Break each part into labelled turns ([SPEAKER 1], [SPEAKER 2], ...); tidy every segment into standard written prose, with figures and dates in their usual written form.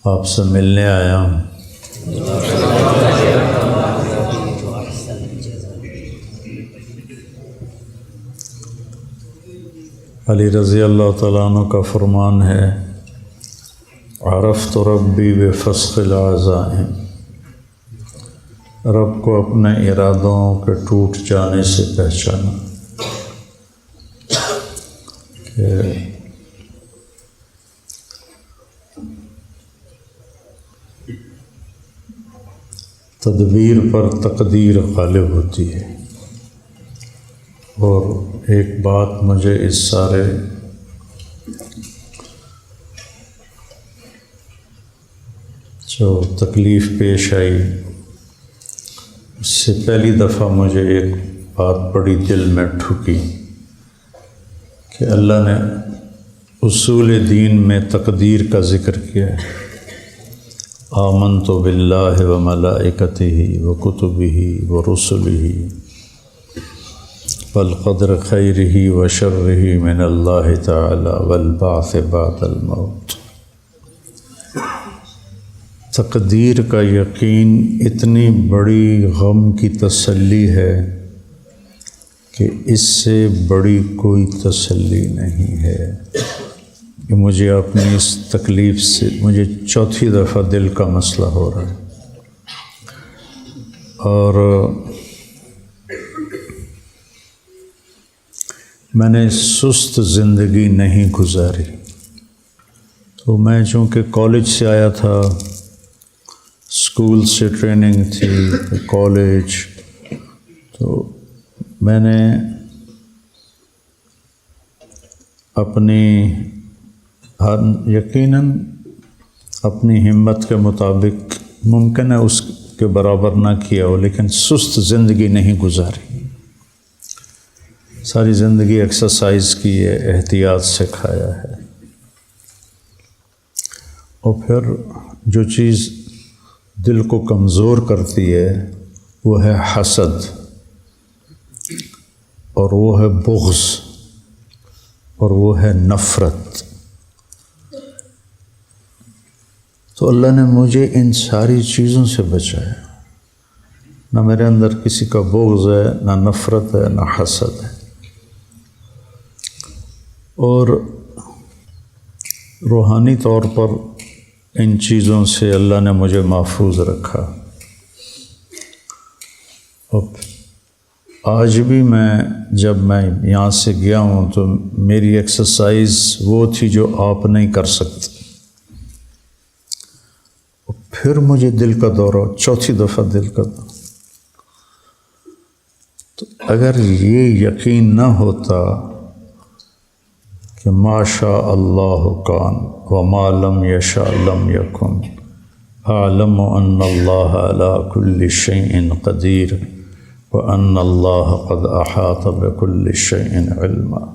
[SPEAKER 1] آپ سے ملنے آیا ہوں۔ علی رضی اللہ تعالیٰ عنہ کا فرمان ہے، عرفت ربی بفسخ العزائم، رب کو اپنے ارادوں کے ٹوٹ جانے سے پہچانا کہ تدبیر پر تقدیر غالب ہوتی ہے۔ اور ایک بات مجھے اس سارے جو تکلیف پیش آئی اس سے پہلی دفعہ مجھے ایک بات بڑی دل میں ٹھکی کہ اللہ نے اصول دین میں تقدیر کا ذکر کیا ہے۔ آمنت باللہ و ملائکتہ و کتبہ و رسلہ والقدر خیرہ و شرہ من اللہ تعالی والبعث بعد الموت۔ تقدیر کا یقین اتنی بڑی غم کی تسلی ہے کہ اس سے بڑی کوئی تسلی نہیں ہے کہ مجھے اپنی اس تکلیف سے مجھے چوتھی دفعہ دل کا مسئلہ ہو رہا ہے، اور میں نے سست زندگی نہیں گزاری۔ تو میں چونکہ کالج سے آیا تھا، اسکول سے ٹریننگ تھی، کالج، تو میں نے اپنی یقیناً اپنی ہمت کے مطابق ممکن ہے اس کے برابر نہ کیا ہو، لیکن سست زندگی نہیں گزاری۔ ساری زندگی ایکسرسائز کی ہے، احتیاط سے کھایا ہے۔ اور پھر جو چیز دل کو کمزور کرتی ہے وہ ہے حسد، اور وہ ہے بغض، اور وہ ہے نفرت۔ تو اللہ نے مجھے ان ساری چیزوں سے بچایا۔ نہ میرے اندر کسی کا بغض ہے، نہ نفرت ہے، نہ حسد ہے، اور روحانی طور پر ان چیزوں سے اللہ نے مجھے محفوظ رکھا۔ اور آج بھی جب میں یہاں سے گیا ہوں تو میری ایکسرسائز وہ تھی جو آپ نہیں کر سکتے۔ اور پھر مجھے دل کا دورہ، چوتھی دفعہ دل کا دورہ۔ تو اگر یہ یقین نہ ہوتا کہ ما شاء اللہ کان وما لم یشاء لم یکن، اعلم ان اللہ علی کل شیء قدیر وان اللہ قد احاط بکل شیء علما۔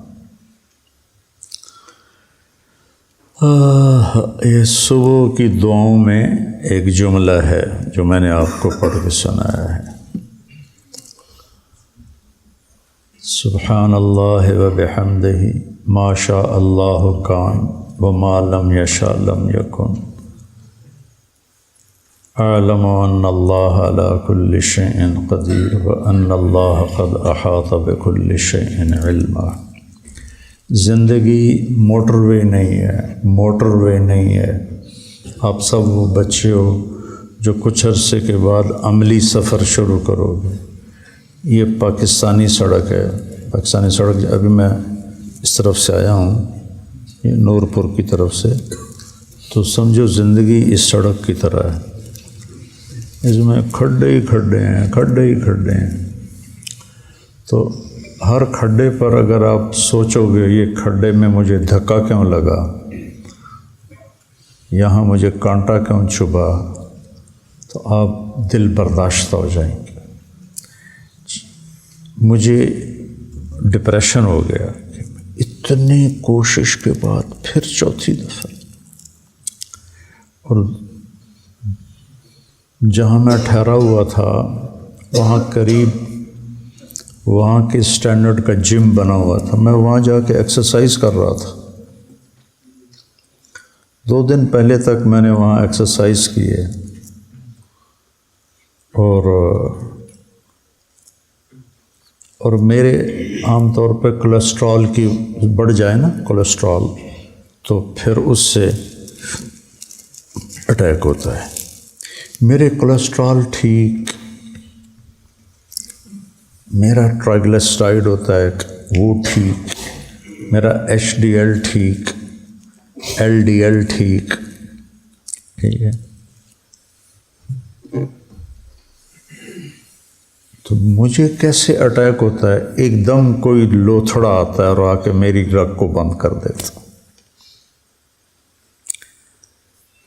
[SPEAKER 1] یہ صبح کی دعاؤں میں ایک جملہ ہے جو میں نے آپ کو پڑھ کے سنایا ہے۔ سبحان اللہ و بحمدہ ما شاء اللہ کان وما لم یشاء لم یکن، اعلم ان اللہ علی کل شیء قدیر وان اللہ قد احاط بکل شیء علما۔ زندگی موٹر وے نہیں ہے، موٹر وے نہیں ہے۔ آپ سب وہ بچے ہو جو کچھ عرصے کے بعد عملی سفر شروع کرو گے۔ یہ پاکستانی سڑک ہے، پاکستانی سڑک ابھی میں اس طرف سے آیا ہوں، یہ نورپور کی طرف سے، تو سمجھو زندگی اس سڑک کی طرح ہے، اس میں کھڈے ہی کھڈے ہیں، کھڈے ہی کھڈے ہیں۔ تو ہر کھڈے پر اگر آپ سوچو گے یہ کھڈے میں مجھے دھکا کیوں لگا، یہاں مجھے کانٹا کیوں چبھا، تو آپ دل برداشتہ ہو جائیں گے۔ مجھے ڈپریشن ہو گیا کہ اتنی کوشش کے بعد پھر چوتھی دفعہ، اور جہاں میں ٹھہرا ہوا تھا وہاں قریب وہاں کے اسٹینڈرڈ کا جم بنا ہوا تھا، میں وہاں جا کے ایکسرسائز کر رہا تھا۔ 2 دن پہلے تک میں نے وہاں ایکسرسائز کی ہے، اور میرے عام طور پہ کولیسٹرول کی بڑھ جائے نا کولیسٹرول، تو پھر اس سے اٹیک ہوتا ہے۔ میرے کولیسٹرول ٹھیک، میرا ٹرائیگلیسرائڈ ہوتا ہے وہ ٹھیک، میرا ایچ ڈی ایل ٹھیک، ایل ڈی ایل ٹھیک ہے، تو مجھے کیسے اٹیک ہوتا ہے؟ ایک دم کوئی لوتھڑا آتا ہے اور آ کے میری رگ کو بند کر دیتا۔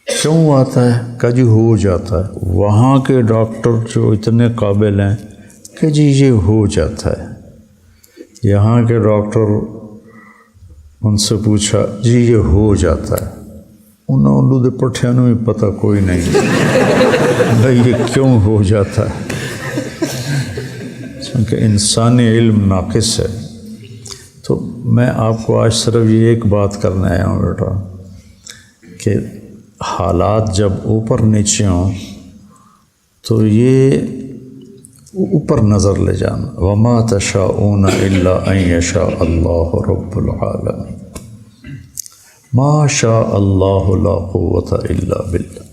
[SPEAKER 1] کیوں آتا ہے؟ کہ جی ہو جاتا ہے۔ وہاں کے ڈاکٹر جو اتنے قابل ہیں کہ جی یہ ہو جاتا ہے، یہاں کے ڈاکٹر ان سے پوچھا جی یہ ہو جاتا ہے، انہوں نے پٹھیا میں پتہ کوئی نہیں بھائی یہ کیوں ہو جاتا ہے، کیونکہ انسانی علم ناقص ہے۔ تو میں آپ کو آج صرف یہ ایک بات کرنے آیا ہوں بیٹا کہ حالات جب اوپر نیچے ہوں تو یہ اوپر نظر لے جانا، وما تشاءون الا ان یشاء اللہ رب العالمین، ما شاء اللہ لا قوت الا باللہ۔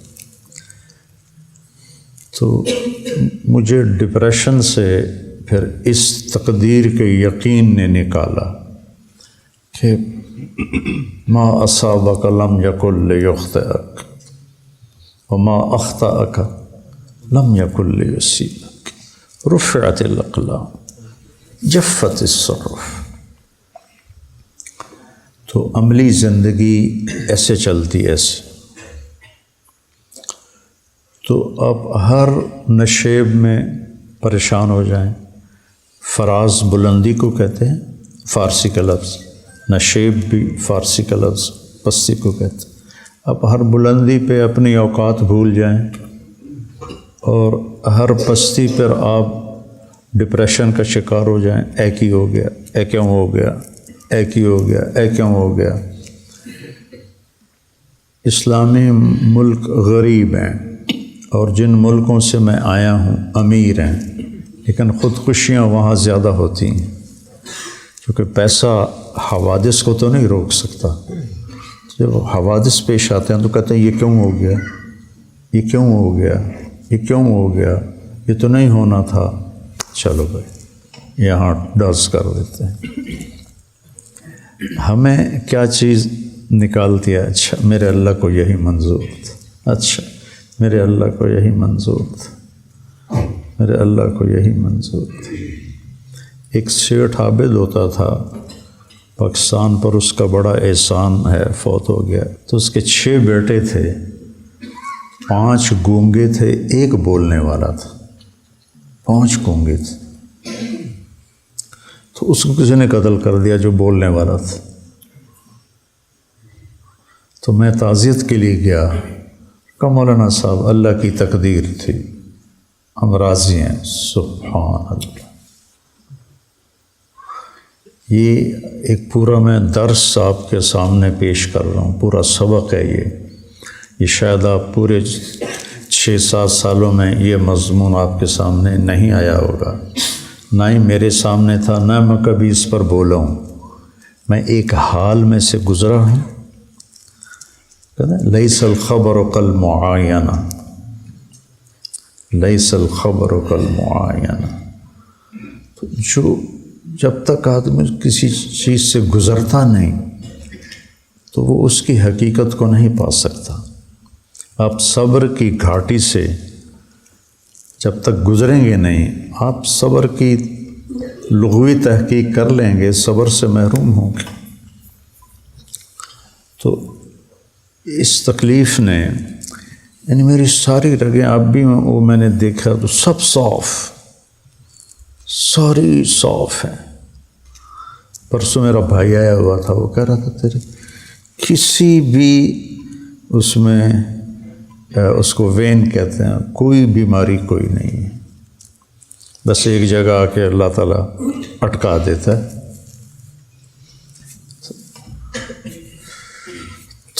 [SPEAKER 1] تو مجھے ڈپریشن سے پھر اس تقدیر کے یقین نے نکالا کہ ما اصابک لم یکن لیخطئک وما اخطأک لم یکن لیصیبک، رفعت الاقلام جفت الصحف۔ تو عملی زندگی ایسے چلتی ایسے۔ تو آپ ہر نشیب میں پریشان ہو جائیں، فراز بلندی کو کہتے ہیں، فارسی کا لفظ، نشیب بھی فارسی کا لفظ، پستی کو کہتے ہیں۔ آپ ہر بلندی پہ اپنی اوقات بھول جائیں، اور ہر پستی پر آپ ڈپریشن کا شکار ہو جائیں، اے کی ہو گیا، اے کیوں ہو گیا، اے کی ہو گیا، اے کیوں ہو گیا۔ اسلامی ملک غریب ہیں، اور جن ملکوں سے میں آیا ہوں امیر ہیں، لیکن خودکشیاں وہاں زیادہ ہوتی ہیں، کیونکہ پیسہ حوادث کو تو نہیں روک سکتا۔ جب حوادث پیش آتے ہیں تو کہتے ہیں یہ کیوں ہو گیا، یہ کیوں ہو گیا، یہ کیوں ہو گیا، یہ تو نہیں ہونا تھا، چلو بھائی یہاں ڈز کر دیتے ہیں۔ ہمیں کیا چیز نکالتی ہے؟ اچھا میرے اللہ کو یہی منظور تھا، اچھا میرے اللہ کو یہی منظور تھا، میرے اللہ کو یہی منظور تھا۔ ایک سیٹھ عابد ہوتا تھا پاکستان پر، اس کا بڑا احسان ہے، فوت ہو گیا۔ تو اس کے 6 بیٹے تھے، 5 گونگے تھے، 1 بولنے والا تھا، 5 گونگے تھے۔ تو اس کو کسی نے قتل کر دیا جو بولنے والا تھا۔ تو میں تعزیت کے لیے گیا، کہا مولانا صاحب اللہ کی تقدیر تھی، ہم راضی ہیں۔ سبحان اللہ۔ یہ ایک پورا میں درس آپ کے سامنے پیش کر رہا ہوں، پورا سبق ہے یہ شاید آپ پورے 6-7 سالوں میں یہ مضمون آپ کے سامنے نہیں آیا ہوگا، نہ ہی میرے سامنے تھا، نہ میں کبھی اس پر بولا ہوں۔ میں ایک حال میں سے گزرا ہوں، لیس الخبر کالمعاینہ، لیس الخبر کالمعاینہ۔ جو جب تک آدمی کسی چیز سے گزرتا نہیں تو وہ اس کی حقیقت کو نہیں پا سکتا۔ آپ صبر کی گھاٹی سے جب تک گزریں گے نہیں، آپ صبر کی لغوی تحقیق کر لیں گے، صبر سے محروم ہوں گے۔ تو اس تکلیف نے یعنی میری ساری رگیں اب بھی وہ میں نے دیکھا تو سب صاف، ساری صاف ہیں۔ پرسوں میرا بھائی آیا ہوا تھا، وہ کہہ رہا تھا تیرے کسی بھی اس میں اس کو وین کہتے ہیں، کوئی بیماری کوئی نہیں ہے، بس ایک جگہ آ کے اللہ تعالیٰ اٹکا دیتا ہے۔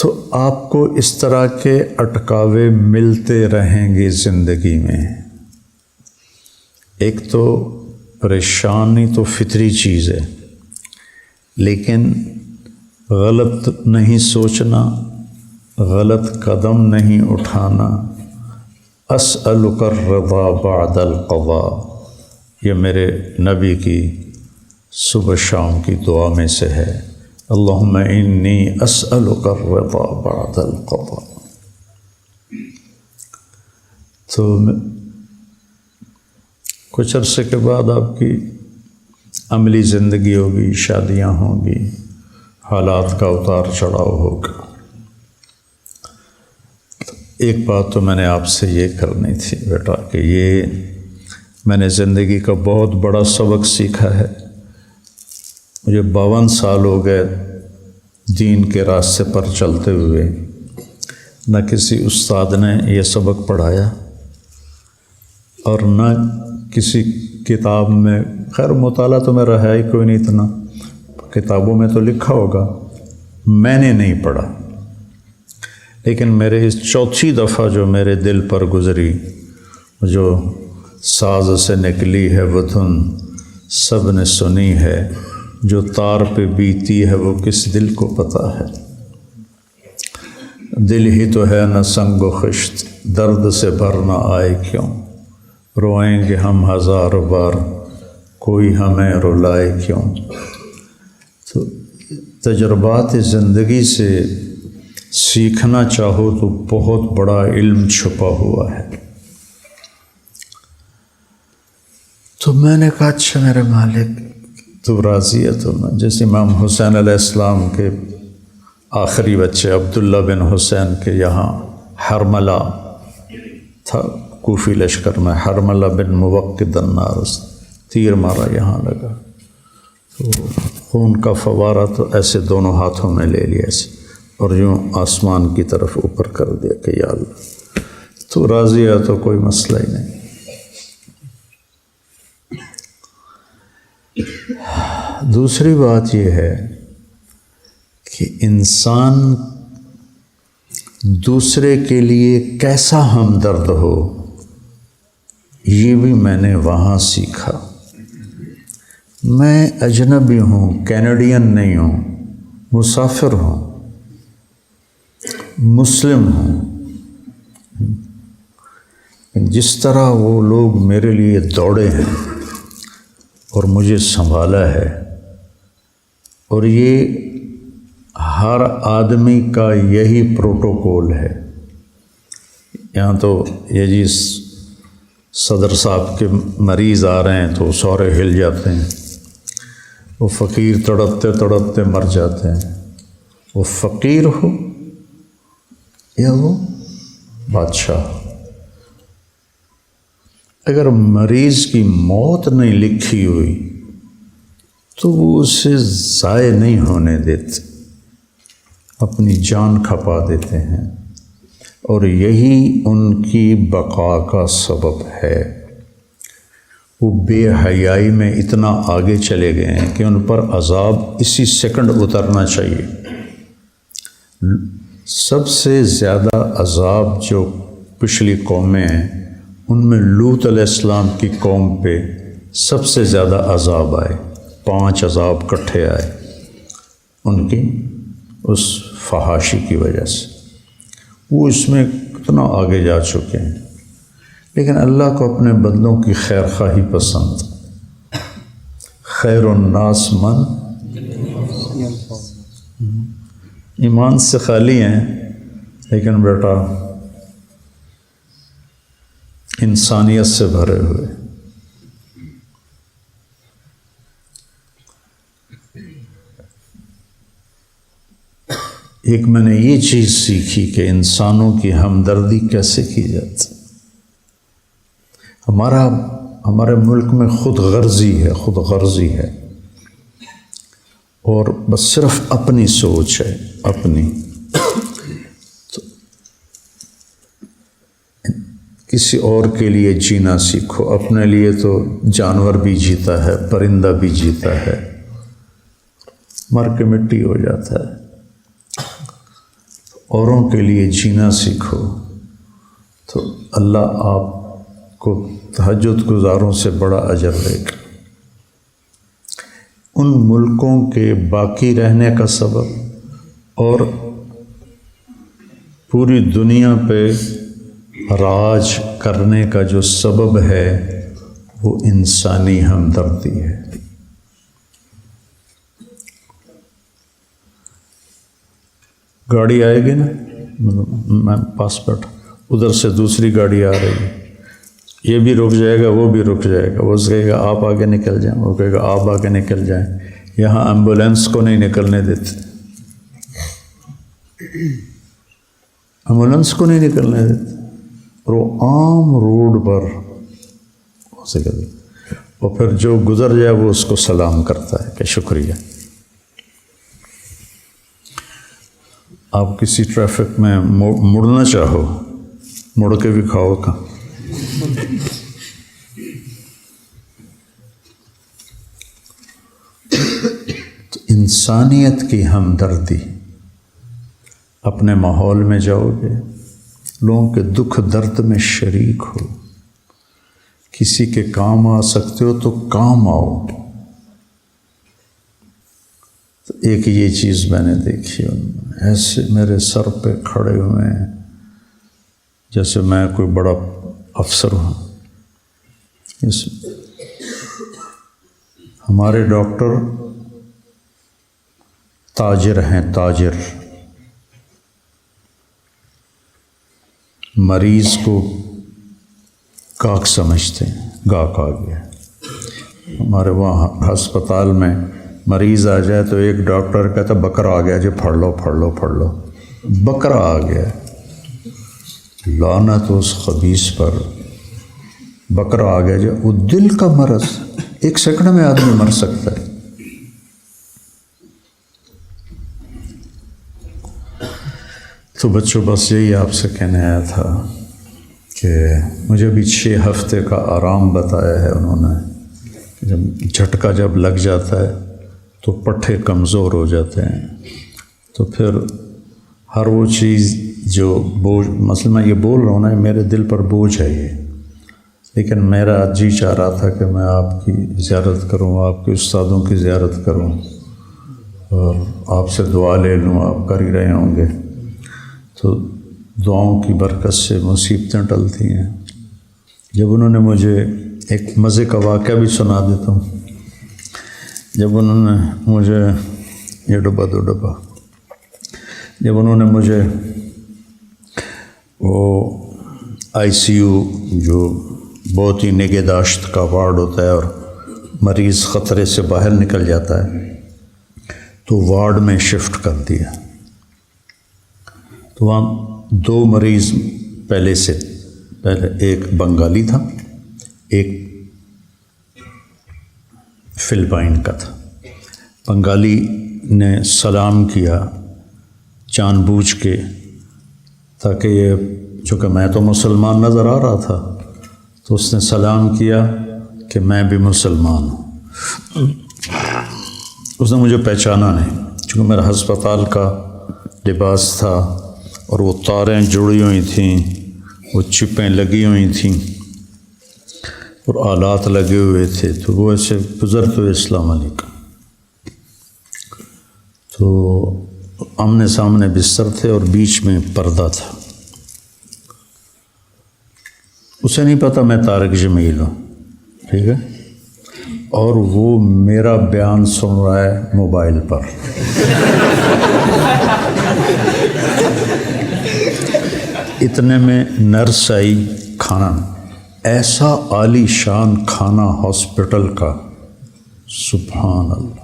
[SPEAKER 1] تو آپ کو اس طرح کے اٹکاوے ملتے رہیں گے زندگی میں۔ ایک تو پریشانی تو فطری چیز ہے، لیکن غلط نہیں سوچنا، غلط قدم نہیں اٹھانا۔ اسألک الرضا بعد القضاء، یہ میرے نبی کی صبح شام کی دعا میں سے ہے، اللہم انی اسألک الرضا بعد القضاء۔ تو کچھ عرصے کے بعد آپ کی عملی زندگی ہوگی، شادیاں ہوں گی، حالات کا اتار چڑھاؤ ہوگا۔ ایک بات تو میں نے آپ سے یہ کرنی تھی بیٹا کہ یہ میں نے زندگی کا بہت بڑا سبق سیکھا ہے۔ مجھے 52 سال ہو گئے دین کے راستے پر چلتے ہوئے، نہ کسی استاد نے یہ سبق پڑھایا اور نہ کسی کتاب میں، خیر مطالعہ تو میرا ہے ہی کوئی نہیں اتنا، کتابوں میں تو لکھا ہوگا، میں نے نہیں پڑھا۔ لیکن میرے اس چوتھی دفعہ جو میرے دل پر گزری، جو ساز سے نکلی ہے وہ دھن سب نے سنی ہے، جو تار پہ بیتی ہے وہ کس دل کو پتہ ہے۔ دل ہی تو ہے نہ سنگ و خشت، درد سے بھر نہ آئے کیوں، روئیں گے ہم ہزار بار، کوئی ہمیں رلائے کیوں۔ تو تجربات زندگی سے سیکھنا چاہو تو بہت بڑا علم چھپا ہوا ہے۔ تو میں نے کہا اچھا میرے مالک تو راضی ہے؟ تو میں جیسے امام حسین علیہ السلام کے آخری بچے عبداللہ بن حسین کے یہاں حرملہ تھا، کوفی لشکر میں، حرملہ بن موقد النار، تیر مارا یہاں لگا، تو خون کا فوارہ تو ایسے دونوں ہاتھوں میں لے لیا ایسے اور یوں آسمان کی طرف اوپر کر دیا کہ یا اللہ تو راضی ہے تو کوئی مسئلہ ہی نہیں۔ دوسری بات یہ ہے کہ انسان دوسرے کے لیے کیسا ہمدرد ہو، یہ بھی میں نے وہاں سیکھا۔ میں اجنبی ہوں، کینیڈین نہیں ہوں، مسافر ہوں، مسلم ہوں، جس طرح وہ لوگ میرے لیے دوڑے ہیں اور مجھے سنبھالا ہے، اور یہ ہر آدمی کا یہی پروٹوکول ہے۔ یہاں تو یہ جی صدر صاحب کے مریض آ رہے ہیں تو سورے ہل جاتے ہیں، وہ فقیر تڑپتے تڑپتے مر جاتے ہیں، وہ فقیر ہو یا وہ بادشاہ۔ اگر مریض کی موت نہیں لکھی ہوئی تو وہ اسے ضائع نہیں ہونے دیتے، اپنی جان کھپا دیتے ہیں، اور یہی ان کی بقا کا سبب ہے۔ وہ بے حیائی میں اتنا آگے چلے گئے ہیں کہ ان پر عذاب اسی سیکنڈ اترنا چاہیے۔ سب سے زیادہ عذاب جو پچھلی قومیں ہیں ان میں لوط علیہ السلام کی قوم پہ سب سے زیادہ عذاب آئے، 5 عذاب کٹھے آئے ان کی اس فحاشی کی وجہ سے۔ وہ اس میں کتنا آگے جا چکے ہیں، لیکن اللہ کو اپنے بندوں کی خیر خواہی پسند۔ خیر الناس من ایمان سے خالی ہیں، لیکن بیٹا انسانیت سے بھرے ہوئے۔ ایک میں نے یہ چیز سیکھی کہ انسانوں کی ہمدردی کیسے کی جاتی۔ ہمارے ملک میں خود غرضی ہے اور بس صرف اپنی سوچ ہے، اپنی۔ تو کسی اور کے لیے جینا سیکھو، اپنے لیے تو جانور بھی جیتا ہے، پرندہ بھی جیتا ہے، مر کے مٹی ہو جاتا ہے۔ اوروں کے لیے جینا سیکھو تو اللہ آپ کو تہجد گزاروں سے بڑا اجر دے گا۔ ان ملکوں کے باقی رہنے کا سبب اور پوری دنیا پہ راج کرنے کا جو سبب ہے وہ انسانی ہمدردی ہے۔ گاڑی آئے گی نا، میں پاس بیٹھا، ادھر سے دوسری گاڑی آ رہی ہے، یہ بھی رک جائے گا، وہ بھی رک جائے گا، وہ کہے گا آپ آگے نکل جائیں، وہ کہے گا آپ آگے نکل جائیں۔ یہاں ایمبولینس کو نہیں نکلنے دیتے، ایمبولینس کو نہیں نکلنے دیتے، اور وہ عام روڈ پر اسے کہتے، اور پھر جو گزر جائے وہ اس کو سلام کرتا ہے کہ شکریہ۔ آپ کسی ٹریفک میں مڑنا چاہو، مڑ کے بھی کھاؤ کا۔ تو انسانیت کی ہمدردی، اپنے ماحول میں جاؤ گے، لوگوں کے دکھ درد میں شریک ہو، کسی کے کام آ سکتے ہو تو کام آؤ۔ تو ایک یہ چیز میں نے دیکھی، ایسے میرے سر پہ کھڑے ہوئے ہیں جیسے میں کوئی بڑا افسر ہوں۔ ہمارے ڈاکٹر تاجر ہیں، تاجر، مریض کو گاہک سمجھتے ہیں، گاہک آ گیا۔ ہمارے وہاں ہسپتال میں مریض آ جائے تو ایک ڈاکٹر کہتا بکرا آ گیا جی، پھڑ لو پھڑ لو پھڑ لو، بکرا آ گیا۔ لعنت اس خبیث پر، بکرا آ گیا جی، وہ دل کا مرض، ایک سیکنڈ میں آدمی مر سکتا ہے۔ تو بچوں بس یہی آپ سے کہنے آیا تھا کہ مجھے بھی 6 ہفتے کا آرام بتایا ہے انہوں نے، جب جھٹکا جب لگ جاتا ہے تو پٹھے کمزور ہو جاتے ہیں، تو پھر ہر وہ چیز جو بوجھ، مثلا میں یہ بول رہا ہوں نا، میرے دل پر بوجھ ہے یہ، لیکن میرا جی چاہ رہا تھا کہ میں آپ کی زیارت کروں، آپ کے استادوں کی زیارت کروں اور آپ سے دعا لے لوں، آپ کر ہی رہے ہوں گے، تو دعاؤں کی برکت سے مصیبتیں ٹلتی ہیں۔ جب انہوں نے مجھے ایک مزے کا واقعہ بھی سنا دیتا ہوں، جب انہوں نے مجھے یہ ڈبہ دو ڈبہ، جب انہوں نے مجھے وہ آئی سی یو جو بہت ہی نگہداشت کا وارڈ ہوتا ہے اور مریض خطرے سے باہر نکل جاتا ہے، تو وارڈ میں شفٹ کر دیا، تو وہاں 2 مریض پہلے ایک بنگالی تھا، ایک فلپائن کا تھا۔ بنگالی نے سلام کیا جان بوجھ کے، تاکہ یہ، چونکہ میں تو مسلمان نظر آ رہا تھا، تو اس نے سلام کیا کہ میں بھی مسلمان ہوں۔ اس نے مجھے پہچانا نہیں، چونکہ میرا ہسپتال کا لباس تھا اور وہ تاریں جڑی ہوئی تھیں، وہ چپیں لگی ہوئی تھیں اور آلات لگے ہوئے تھے، تو وہ ایسے گزرتے ہوئے السلام علیکم، تو آمنے سامنے بستر تھے اور بیچ میں پردہ تھا۔ اسے نہیں پتا میں طارق جمیل ہوں، ٹھیک ہے، اور وہ میرا بیان سن رہا ہے موبائل پر۔ اتنے میں نرس آئی، کھانا، ایسا عالی شان کھانا ہاسپٹل کا، سبحان اللہ،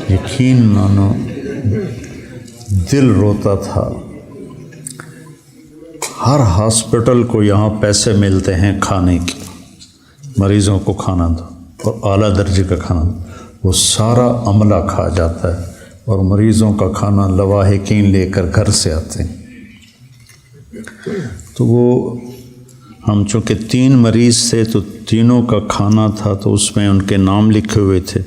[SPEAKER 1] یقین مانو دل روتا تھا۔ ہر ہاسپٹل کو یہاں پیسے ملتے ہیں کھانے کے، مریضوں کو کھانا دو اور اعلیٰ درجے کا کھانا دو، وہ سارا عملہ کھا جاتا ہے اور مریضوں کا کھانا لواحقین لے کر گھر سے آتے ہیں۔ تو وہ ہم چونکہ 3 مریض تھے تو تینوں کا کھانا تھا، تو اس میں ان کے نام لکھے ہوئے تھے،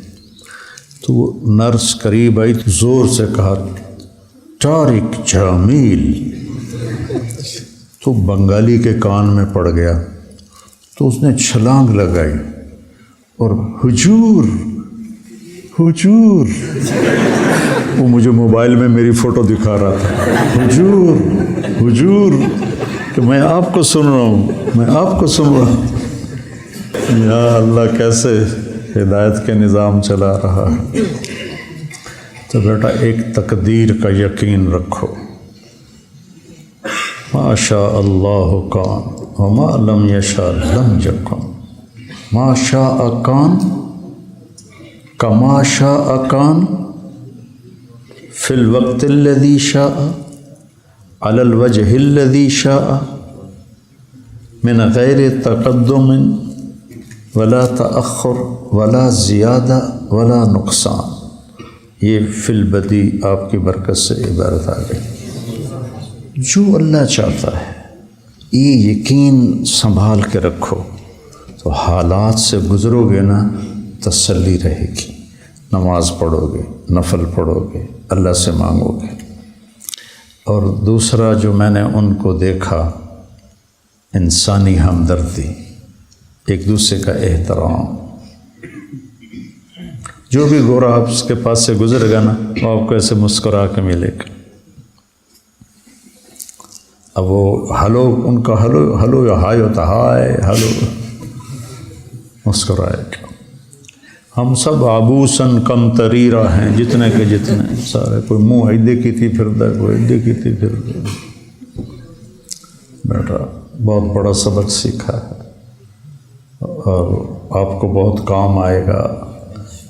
[SPEAKER 1] تو وہ نرس قریب آئی تو زور سے کہا طارق جمیل، تو بنگالی کے کان میں پڑ گیا، تو اس نے چھلانگ لگائی اور حضور حضور، وہ مجھے موبائل میں میری فوٹو دکھا رہا تھا، حضور حضور، کہ میں آپ کو سن رہا ہوں، میں آپ کو سن رہا ہوں۔ یا اللہ کیسے ہدایت کے نظام چلا رہا ہے۔ تو بیٹا ایک تقدیر کا یقین رکھو، ما شاء اللہ کان وما لم یشاء لم یکن، ما شاء کان کما شاء کان فی الوقت الذی شاء علی الوجہ الذی شاء من غیر تقدم ولا تأخر ولا زیادہ ولا نقصان۔ یہ فی البدی آپ کی برکت سے عبارت آ گئی۔ جو اللہ چاہتا ہے یہ یقین سنبھال کے رکھو، تو حالات سے گزرو گے نا تسلی رہے گی، نماز پڑھو گے، نفل پڑھو گے، اللہ سے مانگو گے۔ اور دوسرا جو میں نے ان کو دیکھا، انسانی ہمدردی، ایک دوسرے کا احترام۔ جو بھی گورا آپ اس کے پاس سے گزر گا نا، وہ آپ کو ایسے مسکرا کے ملے گا۔ اب وہ ہلو، ان کا ہلو ہلو یا ہائے ہوتا، ہائے ہلو، مسکرائے گا۔ ہم سب آبوسن کم تریرہ ہیں، جتنے کے جتنے سارے، کوئی منہ ایدے کی تھی پھردا، کوئی ایدے کی تھی پھردا۔ بیٹا بہت بڑا سبق سیکھا ہے اور آپ کو بہت کام آئے گا۔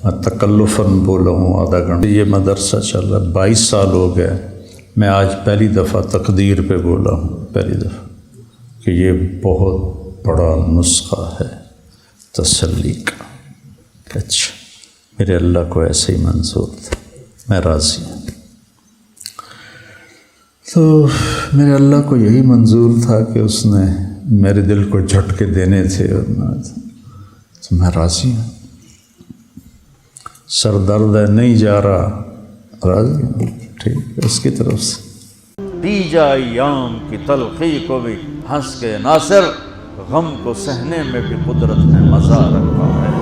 [SPEAKER 1] میں تکلفاً بولا ہوں آدھا گھنٹہ، یہ مدرسہ چل رہا ہے، 22 سال ہو گئے، میں آج پہلی دفعہ تقدیر پہ بولا ہوں، پہلی دفعہ، کہ یہ بہت بڑا نسخہ ہے تسلی کا۔ اچھا میرے اللہ کو ایسے ہی منظور تھا، میں راضی ہوں۔ تو میرے اللہ کو یہی منظور تھا کہ اس نے میرے دل کو جھٹکے دینے تھے، اور تو میں راضی ہوں۔ سر درد ہے نہیں جا رہا، راضی ہوں، ٹھیک ہے، اس کی طرف سے دی جا ایام کی تلخی کو بھی ہنس کے ناصر، غم کو سہنے میں بھی قدرت نے مزہ رکھا ہے۔